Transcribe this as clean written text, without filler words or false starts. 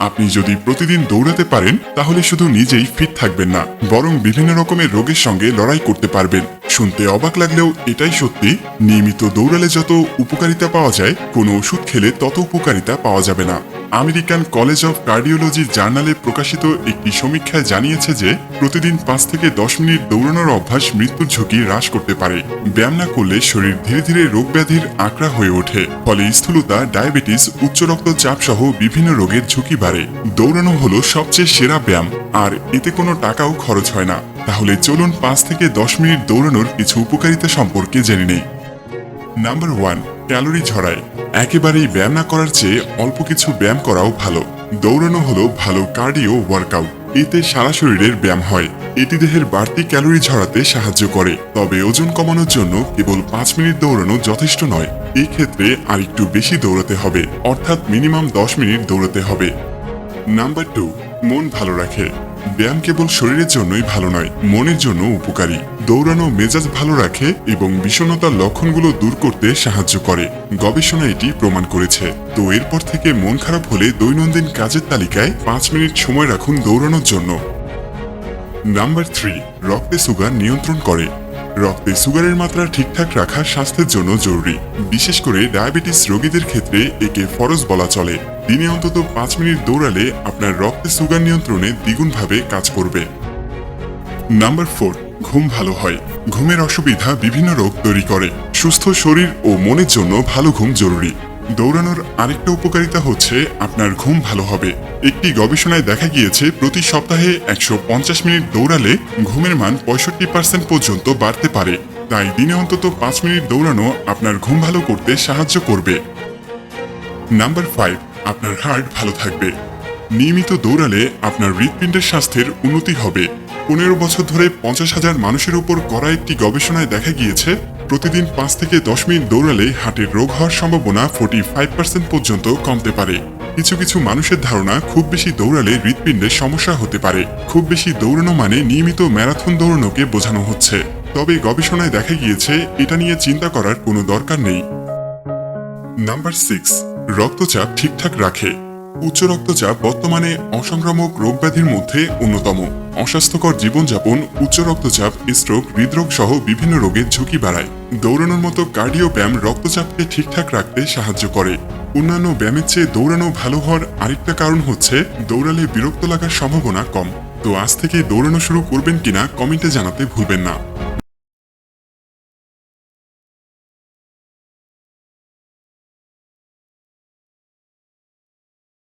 আপনি যদি প্রতিদিন দৌড়াতে পারেন তাহলে শুধু নিজেই ফিট থাকবেন না, বরং বিভিন্ন রকমের রোগের সঙ্গে লড়াই করতে পারবেন। শুনতে অবাক লাগলেও এটাই সত্যি, নিয়মিত দৌড়ালে যত উপকারিতা পাওয়া যায়, কোনো ওষুধ খেলে তত উপকারিতা পাওয়া যাবে না। আমেরিকান কলেজ অফ কার্ডিওলজির জার্নালে প্রকাশিত একটি সমীক্ষায় জানিয়েছে যে প্রতিদিন 5 থেকে 10 মিনিট দৌড়ানোর অভ্যাস মৃত্যুর ঝুঁকি হ্রাস করতে পারে। ব্যায়াম না করলে শরীর ধীরে ধীরে রোগ ব্যাধির আঁকড়া হয়ে ওঠে, ফলে স্থূলতা, ডায়াবেটিস, উচ্চ রক্তচাপ সহ বিভিন্ন রোগের ঝুঁকি বাড়ে। দৌড়ানো হলো সবচেয়ে সেরা ব্যায়াম, আর এতে কোনো টাকাও খরচ হয় না। তাহলে চলুন 5 থেকে 10 মিনিট দৌড়ানোর কিছু উপকারিতা সম্পর্কে জেনে নেই। নাম্বার 1, ক্যালোরি ঝরায়। একেবারেই ব্যায়াম না করার চেয়ে অল্প কিছু ব্যায়াম করাও ভালো। দৌড়ানো হলো ভালো কার্ডিও ওয়ার্কআউট। এতে সারা শরীরের ব্যায়াম হয়। এটি দেহের বাড়তি ক্যালোরি ঝরাতে সাহায্য করে। তবে ওজন কমানোর জন্য কেবল 5 মিনিট দৌড়ানো যথেষ্ট নয়। এই ক্ষেত্রে আরেকটু বেশি দৌড়াতে হবে, অর্থাৎ মিনিমাম 10 মিনিট দৌড়াতে হবে। নাম্বার 2, মন ভালো রাখে। ব্যায়াম কেবল শরীরের জন্যই ভালো নয়, মনের জন্য উপকারী। দৌড়ানো মেজাজ ভালো রাখে এবং বিষণ্ণতার লক্ষণগুলো দূর করতে সাহায্য করে। গবেষণা এটি প্রমাণ করেছে। তো এরপর থেকে মন খারাপ হলে দৈনন্দিন কাজের তালিকায় 5 মিনিট সময় রাখুন দৌড়ানোর জন্য। নাম্বার 3, রক্তে সুগার নিয়ন্ত্রণ করে। রক্তে সুগারের মাত্রা ঠিকঠাক রাখা স্বাস্থ্যের জন্য জরুরি। বিশেষ করে ডায়াবেটিস রোগীদের ক্ষেত্রে একে ফরজ বলা চলে। দিনে অন্তত 5 মিনিট দৌড়ালে আপনার রক্তে সুগার নিয়ন্ত্রণে দ্বিগুণভাবে কাজ করবে। নাম্বার 4, ঘুম ভালো হয়। ঘুমের অসুবিধা বিভিন্ন রোগ তৈরি করে। সুস্থ শরীর ও মনের জন্য ভালো ঘুম জরুরি। দৌড়ানোর আরেকটা উপকারিতা হচ্ছে আপনার ঘুম ভালো হবে। একটি গবেষণায় দেখা গিয়েছে প্রতি সপ্তাহে 150 মিনিট দৌড়ালে ঘুমের মান 65% পর্যন্ত বাড়তে পারে। তাই দিনে অন্তত 5 মিনিট দৌড়ানো আপনার ঘুম ভালো করতে সাহায্য করবে। নাম্বার 5, আপনার হার্ট ভালো থাকবে। নিয়মিত দৌড়ালে আপনার হৃৎপিণ্ডের স্বাস্থ্যের উন্নতি হবে। 15 বছর ধরে 50,000 মানুষের উপর করা একটি গবেষণায় দেখা গিয়েছে প্রতিদিন 5 থেকে 10 মিনিট দৌড়ালে হার্টের রোগ হওয়ার সম্ভাবনা 45% পর্যন্ত কমতে পারে। কিছু কিছু মানুষের ধারণা খুব বেশি দৌড়ালে হৃৎপিণ্ডের সমস্যা হতে পারে। খুব বেশি দৌড়ানো মানে নিয়মিত ম্যারাথন দৌড়ানোকে বোঝানো হচ্ছে। তবে গবেষণায় দেখা গিয়েছে এটা নিয়ে চিন্তা করার কোনো দরকার নেই। নাম্বার 6, রক্তচাপ ঠিকঠাক রাখে। উচ্চ রক্তচাপ বর্তমানে অসংক্রামক রোগব্যাধির মধ্যে অন্যতম। অস্বাস্থ্যকর জীবনযাপন, উচ্চ রক্তচাপ, স্ট্রোক, হৃদরোগ সহ বিভিন্ন রোগের ঝুঁকি বাড়ায়। দৌড়ানোর মতো কার্ডিও ব্যায়াম রক্তচাপকে ঠিকঠাক রাখতে সাহায্য করে। অন্যান্য ব্যায়ামের চেয়ে দৌড়ানো ভালো হওয়ার আরেকটা কারণ হচ্ছে দৌড়ালে বিরক্ত লাগার সম্ভাবনা কম। তো আজ থেকে দৌড়ানো শুরু করবেন কিনা কমেন্টে জানাতে ভুলবেন না।